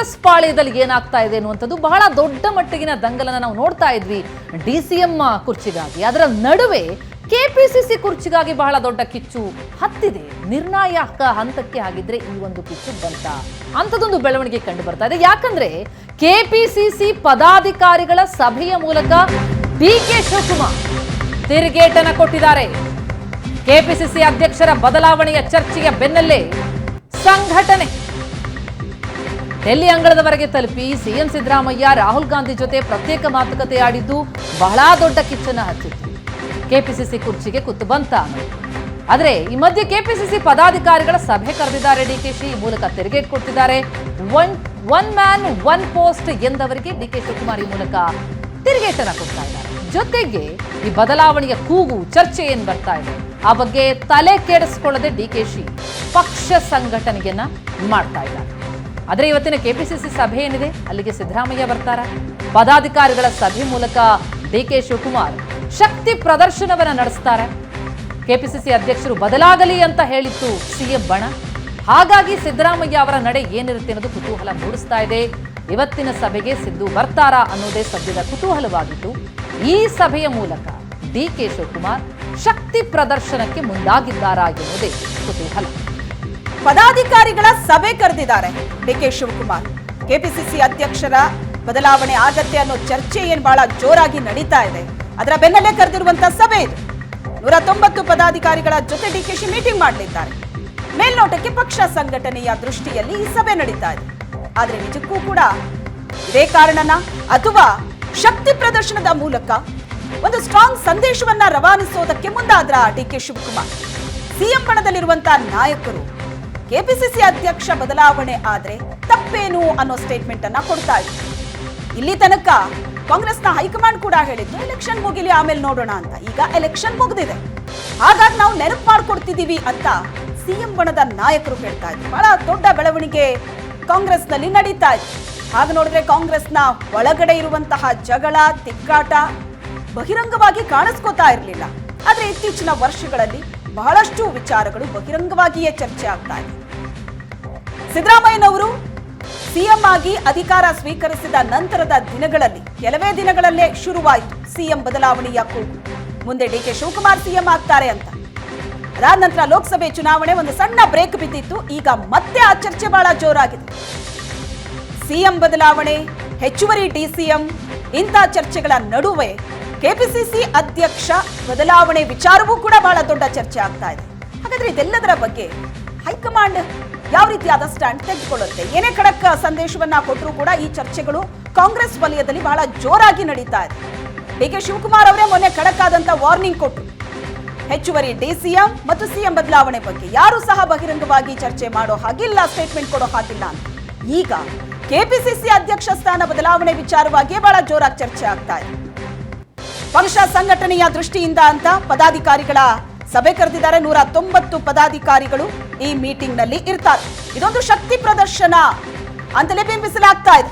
ಕಾಂಗ್ರೆಸ್ ಪಾಳ್ಯದಲ್ಲಿ ಏನಾಗ್ತಾ ಇದೆ ಅನ್ನುವಂಥದ್ದು ಬಹಳ ದೊಡ್ಡ ಮಟ್ಟಿಗಿನ ದಂಗಲನ್ನ ನಾವು ನೋಡ್ತಾ ಇದ್ವಿ ಡಿಸಿಎಂ ಕುರ್ಚಿಗಾಗಿ. ಅದರ ನಡುವೆ ಕೆಪಿಸಿಸಿ ಕುರ್ಚಿಗಾಗಿ ಬಹಳ ದೊಡ್ಡ ಕಿಚ್ಚು ಹತ್ತಿದೆ. ನಿರ್ಣಾಯಕ ಹಂತಕ್ಕೆ ಆಗಿದ್ರೆ ಈ ಒಂದು ಕಿಚ್ಚು ಬಂತ ಅಂಥದ್ದೊಂದು ಬೆಳವಣಿಗೆ ಕಂಡು ಬರ್ತಾ ಇದೆ. ಯಾಕಂದ್ರೆ ಕೆಪಿಸಿಸಿ ಪದಾಧಿಕಾರಿಗಳ ಸಭೆಯ ಮೂಲಕ ಡಿಕೆ ಶಿವಕುಮಾರ್ ತಿರುಗೇಟನ್ನ ಕೊಟ್ಟಿದ್ದಾರೆ. ಕೆಪಿಸಿಸಿ ಅಧ್ಯಕ್ಷರ ಬದಲಾವಣೆಯ ಚರ್ಚೆಯ ಬೆನ್ನಲ್ಲೇ ಸಂಘಟನೆ ಡೆಲ್ಲಿ ಅಂಗಳದವರೆಗೆ ತಲುಪಿ ಸಿಎಂ ಸಿದ್ದರಾಮಯ್ಯ ರಾಹುಲ್ ಗಾಂಧಿ ಜೊತೆ ಪ್ರತ್ಯೇಕ ಮಾತುಕತೆ ಆಡಿದ್ದು ಬಹಳ ದೊಡ್ಡ ಕಿಚ್ಚನ್ನ ಹಚ್ಚಿತ್ತು. ಕೆಪಿಸಿಸಿ ಕುರ್ಚಿಗೆ ಕುತ್ತು ಬಂತ. ಆದ್ರೆ ಈ ಮಧ್ಯೆ ಕೆಪಿಸಿಸಿ ಪದಾಧಿಕಾರಿಗಳ ಸಭೆ ಕರೆದಿದ್ದಾರೆ ಡಿಕೆಶಿ. ಈ ಮೂಲಕ ತೆರಿಗೆ ಕೊಡ್ತಿದ್ದಾರೆ. ಒನ್ ಮ್ಯಾನ್ ಒನ್ ಪೋಸ್ಟ್ ಎಂದವರಿಗೆ ಡಿಕೆ ಶಿವಕುಮಾರ್ ಈ ಮೂಲಕ ತಿರುಗೇಟನ್ನ ಕೊಡ್ತಾ ಇದ್ದಾರೆ. ಜೊತೆಗೆ ಈ ಬದಲಾವಣೆಯ ಕೂಗು ಚರ್ಚೆ ಏನ್ ಬರ್ತಾ ಇದೆ ಆ ಬಗ್ಗೆ ತಲೆ ಕೆಡಿಸಿಕೊಳ್ಳದೆ ಡಿಕೆಶಿ ಪಕ್ಷ ಸಂಘಟನೆಯನ್ನ ಮಾಡ್ತಾ ಇದ್ದಾರೆ. ಆದ್ರೆ ಇವತ್ತಿನ ಕೆಪಿಸಿಸಿ ಸಭೆ ಏನಿದೆ ಅಲ್ಲಿಗೆ ಸಿದ್ದರಾಮಯ್ಯ ಬರ್ತಾರ. ಪದಾಧಿಕಾರಿಗಳ ಸಭೆ ಮೂಲಕ ಡಿಕೆ ಶಿವಕುಮಾರ್ ಶಕ್ತಿ ಪ್ರದರ್ಶನವನ್ನ ನಡೆಸ್ತಾರೆ. ಕೆಪಿಸಿಸಿ ಅಧ್ಯಕ್ಷರು ಬದಲಾಗಲಿ ಅಂತ ಹೇಳಿತ್ತು ಸಿಎಂ ಬಣ. ಹಾಗಾಗಿ ಸಿದ್ದರಾಮಯ್ಯ ಅವರ ನಡೆ ಏನಿರುತ್ತೆ ಅನ್ನೋದು ಕುತೂಹಲ ಮೂಡಿಸ್ತಾ ಇದೆ. ಇವತ್ತಿನ ಸಭೆಗೆ ಸಿದ್ದು ಬರ್ತಾರಾ ಅನ್ನೋದೇ ಸದ್ಯದ ಕುತೂಹಲವಾಗಿತ್ತು. ಈ ಸಭೆಯ ಮೂಲಕ ಡಿಕೆ ಶಿವಕುಮಾರ್ ಶಕ್ತಿ ಪ್ರದರ್ಶನಕ್ಕೆ ಮುಂದಾಗಿದ್ದಾರಾ ಎನ್ನುವುದೇ ಕುತೂಹಲ. ಪದಾಧಿಕಾರಿಗಳ ಸಭೆ ಕರೆದಿದ್ದಾರೆ ಡಿಕೆ ಶಿವಕುಮಾರ್. ಕೆಪಿಸಿಸಿ ಅಧ್ಯಕ್ಷರ ಬದಲಾವಣೆ ಆಗತ್ತೆ ಅನ್ನೋ ಚರ್ಚೆ ಏನ್ ಬಹಳ ಜೋರಾಗಿ ನಡೀತಾ ಇದೆ. ಅದರ ಬೆನ್ನಲ್ಲೇ ಕರೆದಿರುವಂತಹ ಸಭೆ ಇದು. 190 ಪದಾಧಿಕಾರಿಗಳ ಜೊತೆ ಡಿಕೆಶಿ ಮೀಟಿಂಗ್ ಮಾಡಲಿದ್ದಾರೆ. ಮೇಲ್ನೋಟಕ್ಕೆ ಪಕ್ಷ ಸಂಘಟನೆಯ ದೃಷ್ಟಿಯಲ್ಲಿ ಈ ಸಭೆ ನಡೀತಾ ಇದೆ. ಆದ್ರೆ ನಿಜಕ್ಕೂ ಕೂಡ ಇದೇ ಕಾರಣನ ಅಥವಾ ಶಕ್ತಿ ಪ್ರದರ್ಶನದ ಮೂಲಕ ಒಂದು ಸ್ಟ್ರಾಂಗ್ ಸಂದೇಶವನ್ನ ರವಾನಿಸೋದಕ್ಕೆ ಮುಂದಾದ್ರ ಡಿಕೆ ಶಿವಕುಮಾರ್? ಸಿಎಂ ಬಣದಲ್ಲಿರುವಂತಹ ನಾಯಕರು ಕೆಪಿಸಿಸಿ ಅಧ್ಯಕ್ಷ ಬದಲಾವಣೆ ಆದ್ರೆ ತಪ್ಪೇನು ಅನ್ನೋ ಸ್ಟೇಟ್ಮೆಂಟ್ ಅನ್ನ ಕೊಡ್ತಾ ಇದ್ರು. ಇಲ್ಲಿ ತನಕ ಕಾಂಗ್ರೆಸ್ನ ಹೈಕಮಾಂಡ್ ಕೂಡ ಹೇಳಿದ್ದು ಎಲೆಕ್ಷನ್ ಮುಗಿಲಿ ಆಮೇಲೆ ನೋಡೋಣ ಅಂತ. ಈಗ ಎಲೆಕ್ಷನ್ ಮುಗಿದಿದೆ, ಹಾಗಾಗಿ ನಾವು ನೆನಪು ಮಾಡ್ಕೊಡ್ತಿದೀವಿ ಅಂತ ಸಿಎಂ ಬಣದ ನಾಯಕರು ಹೇಳ್ತಾ ಇದ್ರು. ಬಹಳ ದೊಡ್ಡ ಬೆಳವಣಿಗೆ ಕಾಂಗ್ರೆಸ್ನಲ್ಲಿ ನಡೀತಾ ಇದೆ. ಹಾಗೆ ನೋಡಿದ್ರೆ ಕಾಂಗ್ರೆಸ್ನ ಒಳಗಡೆ ಇರುವಂತಹ ಜಗಳ ತಿಕ್ಕಾಟ ಬಹಿರಂಗವಾಗಿ ಕಾಣಿಸ್ಕೋತಾ ಇರಲಿಲ್ಲ. ಆದ್ರೆ ಇತ್ತೀಚಿನ ವರ್ಷಗಳಲ್ಲಿ ಬಹಳಷ್ಟು ವಿಚಾರಗಳು ಬಹಿರಂಗವಾಗಿಯೇ ಚರ್ಚೆ ಆಗ್ತಾ ಇದೆ. ಸಿದ್ದರಾಮಯ್ಯನವರು ಸಿಎಂ ಆಗಿ ಅಧಿಕಾರ ಸ್ವೀಕರಿಸಿದ ನಂತರದ ದಿನಗಳಲ್ಲಿ ಕೆಲವೇ ದಿನಗಳಲ್ಲೇ ಶುರುವಾಯಿತು ಸಿಎಂ ಬದಲಾವಣೆಯ ಕೂಗು. ಮುಂದೆ ಡಿಕೆ ಶಿವಕುಮಾರ್ ಸಿಎಂ ಆಗ್ತಾರೆ ಅಂತ. ಅದಾದ ನಂತರ ಲೋಕಸಭೆ ಚುನಾವಣೆ ಒಂದು ಸಣ್ಣ ಬ್ರೇಕ್ ಬಿದ್ದಿತ್ತು. ಈಗ ಮತ್ತೆ ಆ ಚರ್ಚೆ ಬಹಳ ಜೋರಾಗಿದೆ. ಸಿಎಂ ಬದಲಾವಣೆ, ಹೆಚ್ಚುವರಿ ಡಿಸಿಎಂ ಇಂಥ ಚರ್ಚೆಗಳ ನಡುವೆ ಕೆಪಿಸಿಸಿ ಅಧ್ಯಕ್ಷ ಬದಲಾವಣೆ ವಿಚಾರವೂ ಕೂಡ ಬಹಳ ದೊಡ್ಡ ಚರ್ಚೆ ಆಗ್ತಾ ಇದೆ. ಹಾಗಾದ್ರೆ ಇದೆಲ್ಲದರ ಬಗ್ಗೆ ಹೈಕಮಾಂಡ್ ಯಾವ ರೀತಿಯಾದ ಸ್ಟ್ಯಾಂಡ್ ತೆಗೆದುಕೊಳ್ಳುತ್ತೆ? ಏನೇ ಖಡಕ್ ಸಂದೇಶವನ್ನ ಕೊಟ್ಟರೂ ಕೂಡ ಈ ಚರ್ಚೆಗಳು ಕಾಂಗ್ರೆಸ್ ವಲಯದಲ್ಲಿ ಬಹಳ ಜೋರಾಗಿ ನಡೀತಾ ಇದೆ. ಡಿಕೆ ಶಿವಕುಮಾರ್ ಅವರೇ ಮೊನ್ನೆ ಖಡಕ್ ಆದಂತ ವಾರ್ನಿಂಗ್ ಕೊಟ್ಟರು. ಹೆಚ್ಚುವರಿ ಡಿಸಿಎಂ ಮತ್ತು ಸಿಎಂ ಬದಲಾವಣೆ ಬಗ್ಗೆ ಯಾರು ಸಹ ಬಹಿರಂಗವಾಗಿ ಚರ್ಚೆ ಮಾಡೋ ಹಾಗಿಲ್ಲ, ಸ್ಟೇಟ್ಮೆಂಟ್ ಕೊಡೋ ಹಾಗಿಲ್ಲ ಅಂತ. ಈಗ ಕೆಪಿಸಿಸಿ ಅಧ್ಯಕ್ಷ ಸ್ಥಾನ ಬದಲಾವಣೆ ವಿಚಾರವಾಗಿಯೇ ಬಹಳ ಜೋರಾಗಿ ಚರ್ಚೆ ಆಗ್ತಾ ಇದೆ. ಪಕ್ಷ ಸಂಘಟನೆಯ ದೃಷ್ಟಿಯಿಂದ ಅಂತ ಪದಾಧಿಕಾರಿಗಳ ಸಭೆ ಕರೆದಿದ್ದಾರೆ. 190 ಪದಾಧಿಕಾರಿಗಳು ಈ ಮೀಟಿಂಗ್ ನಲ್ಲಿ ಇರ್ತಾರೆ. ಇದೊಂದು ಶಕ್ತಿ ಪ್ರದರ್ಶನ ಅಂತಲೇ ಬಿಂಬಿಸಲಾಗ್ತಾ ಇದೆ.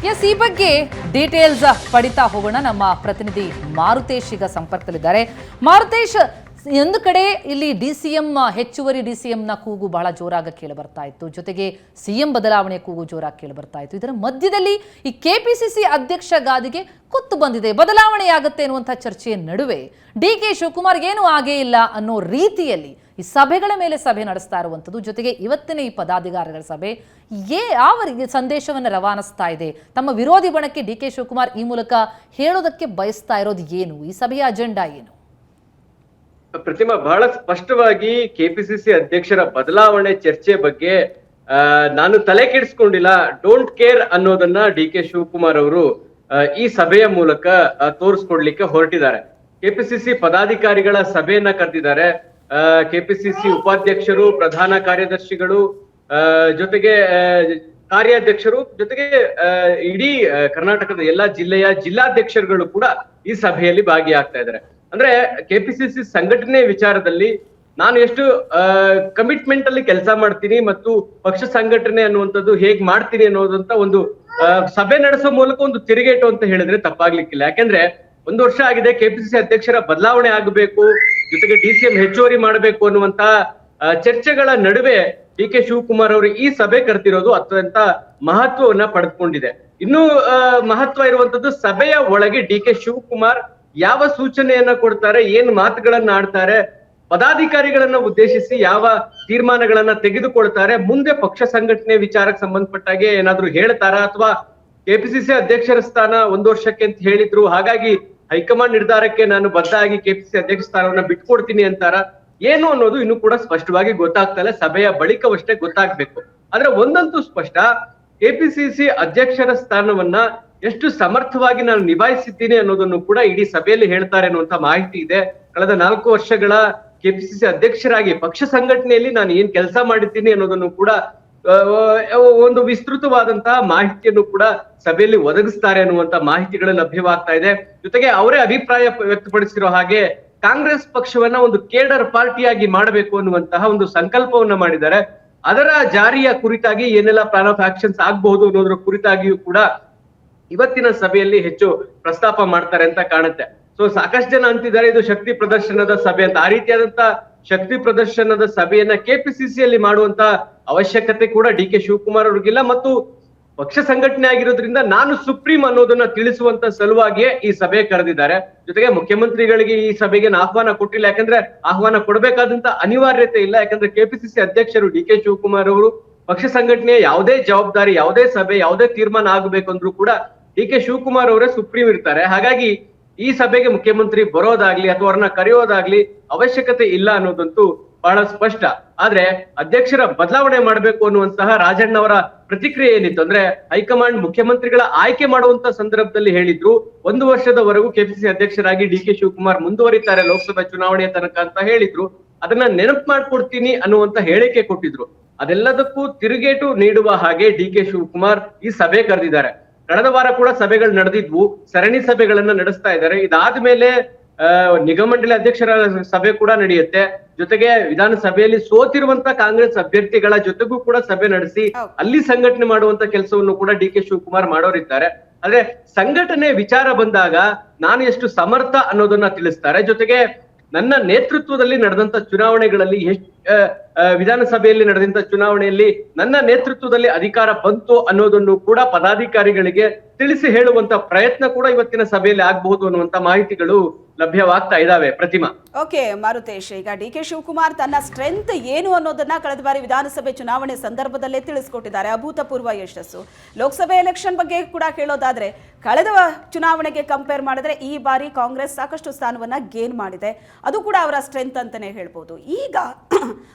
ಎಸ್, ಈ ಬಗ್ಗೆ ಡೀಟೇಲ್ಸ್ ಪಡಿತಾ ಹೋಗೋಣ. ನಮ್ಮ ಪ್ರತಿನಿಧಿ ಮಾರುತೇಶ್ ಈಗ ಸಂಪರ್ಕದಲ್ಲಿದ್ದಾರೆ. ಮಾರುತೇಶ್, ಒಂದು ಕಡೆ ಇಲ್ಲಿ ಡಿಸಿಎಂ ಹೆಚ್ಚುವರಿ ಡಿಸಿಎಂನ ಕೂಗು ಬಹಳ ಜೋರಾಗಿ ಕೇಳಿ ಬರ್ತಾ ಇತ್ತು. ಜೊತೆಗೆ ಸಿಎಂ ಬದಲಾವಣೆಯ ಕೂಗು ಜೋರಾಗಿ ಕೇಳಿ ಬರ್ತಾ ಇತ್ತು. ಇದರ ಮಧ್ಯದಲ್ಲಿ ಈ ಕೆಪಿಸಿಸಿ ಅಧ್ಯಕ್ಷ ಗಾದಿಗೆ ಕುತ್ತು ಬಂದಿದೆ. ಬದಲಾವಣೆಯಾಗುತ್ತೆ ಅನ್ನುವಂಥ ಚರ್ಚೆಯ ನಡುವೆ ಡಿಕೆ ಶಿವಕುಮಾರ್ ಏನೂ ಆಗೇ ಇಲ್ಲ ಅನ್ನೋ ರೀತಿಯಲ್ಲಿ ಈ ಸಭೆಗಳ ಮೇಲೆ ಸಭೆ ನಡೆಸ್ತಾ ಇರುವಂಥದ್ದು. ಜೊತೆಗೆ ಇವತ್ತಿನ ಈ ಪದಾಧಿಕಾರಿಗಳ ಸಭೆ ಯಾವ ಸಂದೇಶವನ್ನು ರವಾನಿಸ್ತಾ ಇದೆ? ತಮ್ಮ ವಿರೋಧಿ ಬಣಕ್ಕೆ ಡಿಕೆ ಶಿವಕುಮಾರ್ ಈ ಮೂಲಕ ಹೇಳೋದಕ್ಕೆ ಬಯಸ್ತಾ ಇರೋದು ಏನು? ಈ ಸಭೆಯ ಅಜೆಂಡಾ ಏನು? ಪ್ರತಿಮಾ, ಬಹಳ ಸ್ಪಷ್ಟವಾಗಿ ಕೆಪಿಸಿಸಿ ಅಧ್ಯಕ್ಷರ ಬದಲಾವಣೆ ಚರ್ಚೆ ಬಗ್ಗೆ ನಾನು ತಲೆ ಕೆಡಿಸ್ಕೊಂಡಿಲ್ಲ, ಡೋಂಟ್ ಕೇರ್ ಅನ್ನೋದನ್ನ ಡಿಕೆ ಶಿವಕುಮಾರ್ ಅವರು ಈ ಸಭೆಯ ಮೂಲಕ ತೋರಿಸ್ಕೊಡ್ಲಿಕ್ಕೆ ಹೊರಟಿದ್ದಾರೆ. ಕೆಪಿಸಿಸಿ ಪದಾಧಿಕಾರಿಗಳ ಸಭೆಯನ್ನ ಕರೆದಿದ್ದಾರೆ. ಕೆಪಿಸಿಸಿ ಉಪಾಧ್ಯಕ್ಷರು, ಪ್ರಧಾನ ಕಾರ್ಯದರ್ಶಿಗಳು, ಜೊತೆಗೆ ಕಾರ್ಯಾಧ್ಯಕ್ಷರು, ಜೊತೆಗೆ ಇಡೀ ಕರ್ನಾಟಕದ ಎಲ್ಲಾ ಜಿಲ್ಲೆಯ ಜಿಲ್ಲಾಧ್ಯಕ್ಷರುಗಳು ಕೂಡ ಈ ಸಭೆಯಲ್ಲಿ ಭಾಗಿಯಾಗ್ತಾ ಇದ್ದಾರೆ. ಅಂದ್ರೆ ಕೆಪಿಸಿಸಿ ಸಂಘಟನೆ ವಿಚಾರದಲ್ಲಿ ನಾನು ಎಷ್ಟು ಕಮಿಟ್ಮೆಂಟ್ ಅಲ್ಲಿ ಕೆಲಸ ಮಾಡ್ತೀನಿ ಮತ್ತು ಪಕ್ಷ ಸಂಘಟನೆ ಅನ್ನುವಂಥದ್ದು ಹೇಗ್ ಮಾಡ್ತೀನಿ ಅನ್ನೋದಂತ ಒಂದು ಸಭೆ ನಡೆಸೋ ಮೂಲಕ ಒಂದು ತಿರುಗೇಟು ಅಂತ ಹೇಳಿದ್ರೆ ತಪ್ಪಾಗ್ಲಿಕ್ಕಿಲ್ಲ. ಯಾಕೆಂದ್ರೆ 1 ವರ್ಷ ಆಗಿದೆ, ಕೆಪಿಸಿಸಿ ಅಧ್ಯಕ್ಷರ ಬದಲಾವಣೆ ಆಗಬೇಕು, ಜೊತೆಗೆ ಡಿಸಿಎಂ ಹೆಚ್ಚುವರಿ ಮಾಡಬೇಕು ಅನ್ನುವಂತ ಚರ್ಚೆಗಳ ನಡುವೆ ಡಿ ಕೆ ಶಿವಕುಮಾರ್ ಅವರು ಈ ಸಭೆ ಕರೆದಿರೋದು ಅತ್ಯಂತ ಮಹತ್ವವನ್ನ ಪಡೆದುಕೊಂಡಿದೆ. ಇನ್ನು ಮಹತ್ವ ಇರುವಂತದ್ದು ಸಭೆಯ ಒಳಗೆ ಡಿ ಕೆ ಶಿವಕುಮಾರ್ ಯಾವ ಸೂಚನೆಯನ್ನ ಕೊಡ್ತಾರೆ, ಏನ್ ಮಾತುಗಳನ್ನ ಆಡ್ತಾರೆ, ಪದಾಧಿಕಾರಿಗಳನ್ನ ಉದ್ದೇಶಿಸಿ ಯಾವ ತೀರ್ಮಾನಗಳನ್ನ ತೆಗೆದುಕೊಳ್ತಾರೆ, ಮುಂದೆ ಪಕ್ಷ ಸಂಘಟನೆ ವಿಚಾರಕ್ಕೆ ಸಂಬಂಧಪಟ್ಟಾಗೆ ಏನಾದ್ರು ಹೇಳ್ತಾರ, ಅಥವಾ ಕೆಪಿಸಿಸಿ ಅಧ್ಯಕ್ಷರ ಸ್ಥಾನ 1 ವರ್ಷಕ್ಕೆ ಅಂತ ಹೇಳಿದ್ರು, ಹಾಗಾಗಿ ಹೈಕಮಾಂಡ್ ನಿರ್ಧಾರಕ್ಕೆ ನಾನು ಬದ್ಧ ಆಗಿ ಕೆಪಿಸಿಸಿ ಅಧ್ಯಕ್ಷ ಸ್ಥಾನವನ್ನ ಬಿಟ್ಕೊಡ್ತೀನಿ ಅಂತಾರ, ಏನು ಅನ್ನೋದು ಇನ್ನು ಕೂಡ ಸ್ಪಷ್ಟವಾಗಿ ಗೊತ್ತಾಗ್ತಾ ಇಲ್ಲ. ಸಭೆಯ ಬಳಿಕವಷ್ಟೇ ಗೊತ್ತಾಗ್ಬೇಕು. ಆದ್ರೆ ಒಂದಂತೂ ಸ್ಪಷ್ಟ, ಕೆಪಿಸಿಸಿ ಅಧ್ಯಕ್ಷರ ಸ್ಥಾನವನ್ನ ಎಷ್ಟು ಸಮರ್ಥವಾಗಿ ನಾನು ನಿಭಾಯಿಸಿದ್ದೀನಿ ಅನ್ನೋದನ್ನು ಕೂಡ ಇಡೀ ಸಭೆಯಲ್ಲಿ ಹೇಳ್ತಾರೆ ಅನ್ನುವಂತ ಮಾಹಿತಿ ಇದೆ. ಕಳೆದ 4 ವರ್ಷಗಳ ಕೆಪಿಸಿಸಿ ಅಧ್ಯಕ್ಷರಾಗಿ ಪಕ್ಷ ಸಂಘಟನೆಯಲ್ಲಿ ನಾನು ಏನ್ ಕೆಲಸ ಮಾಡಿದ್ದೀನಿ ಅನ್ನೋದನ್ನು ಕೂಡ ಒಂದು ವಿಸ್ತೃತವಾದಂತಹ ಮಾಹಿತಿಯನ್ನು ಕೂಡ ಸಭೆಯಲ್ಲಿ ಒದಗಿಸ್ತಾರೆ ಅನ್ನುವಂತ ಮಾಹಿತಿಗಳು ಲಭ್ಯವಾಗ್ತಾ ಇದೆ. ಜೊತೆಗೆ ಅವರೇ ಅಭಿಪ್ರಾಯ ವ್ಯಕ್ತಪಡಿಸಿರೋ ಹಾಗೆ ಕಾಂಗ್ರೆಸ್ ಪಕ್ಷವನ್ನ ಒಂದು ಕೇಡರ್ ಪಾರ್ಟಿಯಾಗಿ ಮಾಡಬೇಕು ಅನ್ನುವಂತಹ ಒಂದು ಸಂಕಲ್ಪವನ್ನ ಮಾಡಿದ್ದಾರೆ. ಅದರ ಜಾರಿಯ ಕುರಿತಾಗಿ ಏನೆಲ್ಲ ಪ್ಲಾನ್ ಆಫ್ ಆಕ್ಷನ್ಸ್ ಆಗ್ಬಹುದು ಅನ್ನೋದ್ರ ಕುರಿತಾಗಿಯೂ ಕೂಡ ಇವತ್ತಿನ ಸಭೆಯಲ್ಲಿ ಹೆಚ್ಚು ಪ್ರಸ್ತಾಪ ಮಾಡ್ತಾರೆ ಅಂತ ಕಾಣುತ್ತೆ. ಸೊ ಸಾಕಷ್ಟು ಜನ ಅಂತಿದ್ದಾರೆ ಇದು ಶಕ್ತಿ ಪ್ರದರ್ಶನದ ಸಭೆ ಅಂತ. ಆ ರೀತಿಯಾದಂತ ಶಕ್ತಿ ಪ್ರದರ್ಶನದ ಸಭೆಯನ್ನ ಕೆಪಿಸಿಸಿಯಲ್ಲಿ ಮಾಡುವಂತ ಅವಶ್ಯಕತೆ ಕೂಡ ಡಿ ಕೆ ಶಿವಕುಮಾರ್ ಅವ್ರಿಗಿಲ್ಲ, ಮತ್ತು ಪಕ್ಷ ಸಂಘಟನೆ ಆಗಿರೋದ್ರಿಂದ ನಾನು ಸುಪ್ರೀಂ ಅನ್ನೋದನ್ನ ತಿಳಿಸುವಂತ ಸಲುವಾಗಿಯೇ ಈ ಸಭೆ ಕರೆದಿದ್ದಾರೆ. ಜೊತೆಗೆ ಮುಖ್ಯಮಂತ್ರಿಗಳಿಗೆ ಈ ಸಭೆಗೆ ಆಹ್ವಾನ ಕೊಟ್ಟಿಲ್ಲ, ಯಾಕಂದ್ರೆ ಆಹ್ವಾನ ಕೊಡಬೇಕಾದಂತ ಅನಿವಾರ್ಯತೆ ಇಲ್ಲ. ಯಾಕಂದ್ರೆ ಕೆಪಿಸಿಸಿ ಅಧ್ಯಕ್ಷರು ಡಿ ಕೆ ಶಿವಕುಮಾರ್ ಅವರು ಪಕ್ಷ ಸಂಘಟನೆಯ ಯಾವುದೇ ಜವಾಬ್ದಾರಿ, ಯಾವುದೇ ಸಭೆ, ಯಾವುದೇ ತೀರ್ಮಾನ ಆಗಬೇಕಂದ್ರೂ ಕೂಡ ಡಿ ಕೆ ಶಿವಕುಮಾರ್ ಅವರೇ ಸುಪ್ರೀಂ ಇರ್ತಾರೆ. ಹಾಗಾಗಿ ಈ ಸಭೆಗೆ ಮುಖ್ಯಮಂತ್ರಿ ಬರೋದಾಗ್ಲಿ ಅಥವಾ ಅವ್ರನ್ನ ಕರೆಯೋದಾಗ್ಲಿ ಅವಶ್ಯಕತೆ ಇಲ್ಲ ಅನ್ನೋದಂತೂ ಬಹಳ ಸ್ಪಷ್ಟ. ಆದ್ರೆ ಅಧ್ಯಕ್ಷರ ಬದಲಾವಣೆ ಮಾಡಬೇಕು ಅನ್ನುವಂತಹ ರಾಜಣ್ಣ ಅವರ ಪ್ರತಿಕ್ರಿಯೆ ಏನಿತ್ತು ಅಂದ್ರೆ, ಹೈಕಮಾಂಡ್ ಮುಖ್ಯಮಂತ್ರಿಗಳ ಆಯ್ಕೆ ಮಾಡುವಂತ ಸಂದರ್ಭದಲ್ಲಿ ಹೇಳಿದ್ರು 1 ವರ್ಷದವರೆಗೂ ಕೆಪಿಸಿಸಿ ಅಧ್ಯಕ್ಷರಾಗಿ ಡಿ ಕೆ ಶಿವಕುಮಾರ್ ಮುಂದುವರಿತಾರೆ ಲೋಕಸಭಾ ಚುನಾವಣೆಯ ತನಕ ಅಂತ ಹೇಳಿದ್ರು. ಅದನ್ನ ನೆನಪು ಮಾಡ್ಕೊಡ್ತೀನಿ ಅನ್ನುವಂತ ಹೇಳಿಕೆ ಕೊಟ್ಟಿದ್ರು. ಅದೆಲ್ಲದಕ್ಕೂ ತಿರುಗೇಟು ನೀಡುವ ಹಾಗೆ ಡಿ ಕೆ ಶಿವಕುಮಾರ್ ಈ ಸಭೆ ಕರೆದಿದ್ದಾರೆ. ಕಳೆದ ವಾರ ಕೂಡ ಸಭೆಗಳು ನಡೆದಿದ್ವು, ಸರಣಿ ಸಭೆಗಳನ್ನ ನಡೆಸ್ತಾ ಇದ್ದಾರೆ. ಇದಾದ್ಮೇಲೆ ನಿಗಮಮಂಡಳಿ ಅಧ್ಯಕ್ಷರ ಸಭೆ ಕೂಡ ನಡೆಯುತ್ತೆ. ಜೊತೆಗೆ ವಿಧಾನಸಭೆಯಲ್ಲಿ ಸೋತಿರುವಂತ ಕಾಂಗ್ರೆಸ್ ಅಭ್ಯರ್ಥಿಗಳ ಜೊತೆಗೂ ಕೂಡ ಸಭೆ ನಡೆಸಿ ಅಲ್ಲಿ ಸಂಘಟನೆ ಮಾಡುವಂತ ಕೆಲಸವನ್ನು ಕೂಡ ಡಿ ಕೆ ಶಿವಕುಮಾರ್ ಮಾಡೋರಿದ್ದಾರೆ. ಆದ್ರೆ ಸಂಘಟನೆ ವಿಚಾರ ಬಂದಾಗ ನಾನು ಎಷ್ಟು ಸಮರ್ಥ ಅನ್ನೋದನ್ನ ತಿಳಿಸ್ತಾರೆ. ಜೊತೆಗೆ ನನ್ನ ನೇತೃತ್ವದಲ್ಲಿ ನಡೆದಂತ ಚುನಾವಣೆಗಳಲ್ಲಿ ವಿಧಾನಸಭೆಯಲ್ಲಿ ನಡೆದಂತ ಚುನಾವಣೆಯಲ್ಲಿ ನನ್ನ ನೇತೃತ್ವದಲ್ಲಿ ಅಧಿಕಾರ ಬಂತು ಅನ್ನೋದನ್ನು ಕೂಡ ಪದಾಧಿಕಾರಿಗಳಿಗೆ ತಿಳಿಸಿ ಹೇಳುವಂತ ಪ್ರಯತ್ನ ಕೂಡ ಇವತ್ತಿನ ಸಭೆಯಲ್ಲಿ ಆಗಬಹುದು ಅನ್ನುವಂತ ಮಾಹಿತಿಗಳು ಲಭ್ಯವಾಗ್ತಾ ಇದಾವೆ. ಪ್ರತಿಮಾ. ಓಕೆ ಮಾರುತೇಶ್, ಈಗ ಡಿ ಕೆ ಶಿವಕುಮಾರ್ ತನ್ನ ಸ್ಟ್ರೆಂತ್ ಏನು ಅನ್ನೋದನ್ನ ಕಳೆದ ಬಾರಿ ವಿಧಾನಸಭೆ ಚುನಾವಣೆ ಸಂದರ್ಭದಲ್ಲೇ ತಿಳಿಸ್ಕೊಟ್ಟಿದ್ದಾರೆ. ಅಭೂತಪೂರ್ವ ಯಶಸ್ಸು. ಲೋಕಸಭೆ ಎಲೆಕ್ಷನ್ ಬಗ್ಗೆ ಕೂಡ ಕೇಳೋದಾದ್ರೆ ಕಳೆದ ಚುನಾವಣೆಗೆ ಕಂಪೇರ್ ಮಾಡಿದ್ರೆ ಈ ಬಾರಿ ಕಾಂಗ್ರೆಸ್ ಸಾಕಷ್ಟು ಸ್ಥಾನವನ್ನ ಗೇನ್ ಮಾಡಿದೆ. ಅದು ಕೂಡ ಅವರ ಸ್ಟ್ರೆಂತ್ ಅಂತಾನೆ ಹೇಳ್ಬೋದು. ಈಗ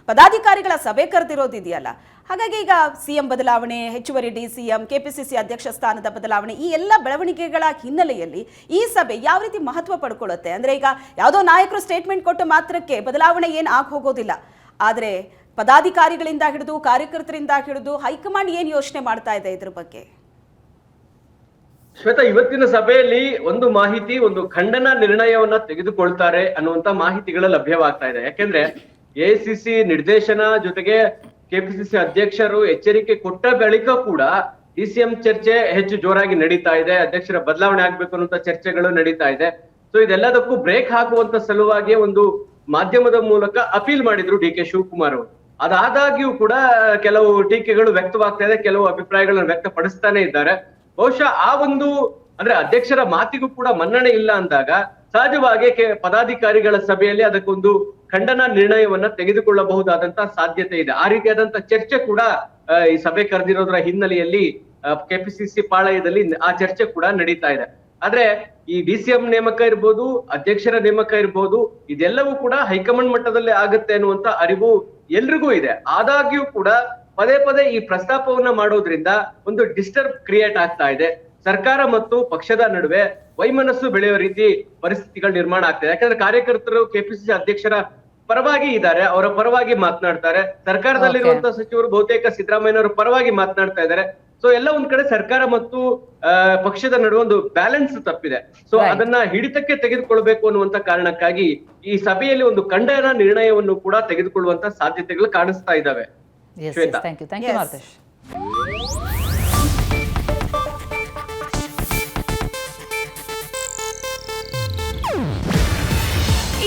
ಪದಾಧಿಕಾರಿಗಳ ಸಭೆ ಕರೆದಿರೋದಿದೆಯಲ್ಲ, ಹಾಗಾಗಿ ಈಗ ಸಿಎಂ ಬದಲಾವಣೆ, ಹೆಚ್ಚುವರಿ ಡಿಸಿಎಂ, ಕೆಪಿಸಿಸಿ ಅಧ್ಯಕ್ಷ ಸ್ಥಾನದ ಬದಲಾವಣೆ, ಈ ಎಲ್ಲ ಬೆಳವಣಿಗೆಗಳ ಹಿನ್ನೆಲೆಯಲ್ಲಿ ಈ ಸಭೆ ಯಾವ ರೀತಿ ಮಹತ್ವ ಪಡ್ಕೊಳ್ಳುತ್ತೆ ಅಂದ್ರೆ, ಈಗ ಯಾವುದೋ ನಾಯಕರು ಸ್ಟೇಟ್ಮೆಂಟ್ ಕೊಟ್ಟ ಮಾತ್ರಕ್ಕೆ ಬದಲಾವಣೆ ಏನು ಆಗಿ ಹೋಗೋದಿಲ್ಲ. ಆದರೆ ಪದಾಧಿಕಾರಿಗಳಿಂದ ಹಿಡಿದು ಕಾರ್ಯಕರ್ತರಿಂದ ಹಿಡಿದು ಹೈಕಮಾಂಡ್ ಏನು ಯೋಚನೆ ಮಾಡ್ತಾ ಇದೆ ಇದ್ರ ಬಗ್ಗೆ? ಶ್ವೇತಾ, ಇವತ್ತಿನ ಸಭೆಯಲ್ಲಿ ಒಂದು ಮಾಹಿತಿ, ಒಂದು ಖಂಡನ ನಿರ್ಣಯವನ್ನ ತೆಗೆದುಕೊಳ್ತಾರೆ ಅನ್ನುವಂತ ಮಾಹಿತಿಗಳ ಲಭ್ಯವಾಗ್ತಾ ಇದೆ. ಯಾಕೆಂದ್ರೆ ಎಐಸಿಸಿ ನಿರ್ದೇಶನ ಜೊತೆಗೆ ಕೆಪಿಸಿಸಿ ಅಧ್ಯಕ್ಷರು ಎಚ್ಚರಿಕೆ ಕೊಟ್ಟ ಬಳಿಕ ಕೂಡ ಡಿಸಿಎಂ ಚರ್ಚೆ ಹೆಚ್ಚು ಜೋರಾಗಿ ನಡೀತಾ ಇದೆ. ಅಧ್ಯಕ್ಷರ ಬದಲಾವಣೆ ಆಗ್ಬೇಕು ಅನ್ನುವಂತ ಚರ್ಚೆಗಳು ನಡೀತಾ ಇದೆ. ಸೊ ಇದೆಲ್ಲದಕ್ಕೂ ಬ್ರೇಕ್ ಹಾಕುವಂತ ಸಲುವಾಗಿ ಒಂದು ಮಾಧ್ಯಮದ ಮೂಲಕ ಅಪೀಲ್ ಮಾಡಿದ್ರು ಡಿ ಕೆ ಶಿವಕುಮಾರ್ ಅವರು. ಅದಾದಾಗ್ಯೂ ಕೂಡ ಕೆಲವು ಟೀಕೆಗಳು ವ್ಯಕ್ತವಾಗ್ತಾ ಇದೆ, ಕೆಲವು ಅಭಿಪ್ರಾಯಗಳನ್ನ ವ್ಯಕ್ತಪಡಿಸ್ತಾನೆ ಇದ್ದಾರೆ. ಬಹುಶಃ ಆ ಒಂದು ಅಂದ್ರೆ ಅಧ್ಯಕ್ಷರ ಮಾತಿಗೂ ಕೂಡ ಮನ್ನಣೆ ಇಲ್ಲ ಅಂದಾಗ ಸಹಜವಾಗಿ ಪದಾಧಿಕಾರಿಗಳ ಸಭೆಯಲ್ಲಿ ಅದಕ್ಕೊಂದು ಖಂಡನ ನಿರ್ಣಯವನ್ನ ತೆಗೆದುಕೊಳ್ಳಬಹುದಾದಂತ ಸಾಧ್ಯತೆ ಇದೆ. ಆ ರೀತಿಯಾದಂತ ಚರ್ಚೆ ಕೂಡ ಈ ಸಭೆ ಕರೆದಿರೋದ್ರ ಹಿನ್ನೆಲೆಯಲ್ಲಿ ಕೆಪಿಸಿಸಿ ಪಾಳಯದಲ್ಲಿ ಆ ಚರ್ಚೆ ಕೂಡ ನಡೀತಾ ಇದೆ. ಆದ್ರೆ ಈ ಡಿಸಿಎಂ ನೇಮಕ ಇರ್ಬೋದು, ಅಧ್ಯಕ್ಷರ ನೇಮಕ ಇರ್ಬೋದು, ಇದೆಲ್ಲವೂ ಕೂಡ ಹೈಕಮಾಂಡ್ ಮಟ್ಟದಲ್ಲಿ ಆಗುತ್ತೆ ಅನ್ನುವಂತ ಅರಿವು ಎಲ್ರಿಗೂ ಇದೆ. ಆದಾಗ್ಯೂ ಕೂಡ ಪದೇ ಪದೇ ಈ ಪ್ರಸ್ತಾಪವನ್ನ ಮಾಡೋದ್ರಿಂದ ಒಂದು ಡಿಸ್ಟರ್ಬ್ ಕ್ರಿಯೇಟ್ ಆಗ್ತಾ ಇದೆ. ಸರ್ಕಾರ ಮತ್ತು ಪಕ್ಷದ ನಡುವೆ ವೈಮನಸ್ಸು ಬೆಳೆಯೋ ರೀತಿ ಪರಿಸ್ಥಿತಿಗಳು ನಿರ್ಮಾಣ ಆಗ್ತದೆ. ಯಾಕಂದ್ರೆ ಕಾರ್ಯಕರ್ತರು ಕೆಪಿಸಿಸಿ ಅಧ್ಯಕ್ಷರ ಪರವಾಗಿ ಇದ್ದಾರೆ, ಅವರ ಪರವಾಗಿ ಮಾತನಾಡ್ತಾರೆ. ಸರ್ಕಾರದಲ್ಲಿರುವಂತಹ ಸಚಿವರು ಬಹುತೇಕ ಸಿದ್ದರಾಮಯ್ಯನವರ ಪರವಾಗಿ ಮಾತನಾಡ್ತಾ ಇದ್ದಾರೆ. ಸೊ ಎಲ್ಲ ಒಂದ್ ಕಡೆ ಸರ್ಕಾರ ಮತ್ತು ಪಕ್ಷದ ನಡುವೆ ಒಂದು ಬ್ಯಾಲೆನ್ಸ್ ತಪ್ಪಿದೆ. ಸೊ ಅದನ್ನ ಹಿಡಿತಕ್ಕೆ ತೆಗೆದುಕೊಳ್ಬೇಕು ಅನ್ನುವಂತ ಕಾರಣಕ್ಕಾಗಿ ಈ ಸಭೆಯಲ್ಲಿ ಒಂದು ಖಂಡನ ನಿರ್ಣಯವನ್ನು ಕೂಡ ತೆಗೆದುಕೊಳ್ಳುವಂತ ಸಾಧ್ಯತೆಗಳು ಕಾಣಿಸ್ತಾ ಇದ್ದಾವೆ. Thank you Maruthesh.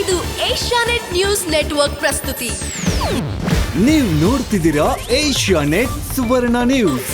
ಇದು ಏಷ್ಯಾನೆಟ್ ನ್ಯೂಸ್ ನೆಟ್ವರ್ಕ್ ಪ್ರಸ್ತುತಿ. ನೀವು ನೋಡ್ತಿದ್ದೀರಾ ಏಷ್ಯಾ ನೆಟ್ ಸುವರ್ಣ ನ್ಯೂಸ್.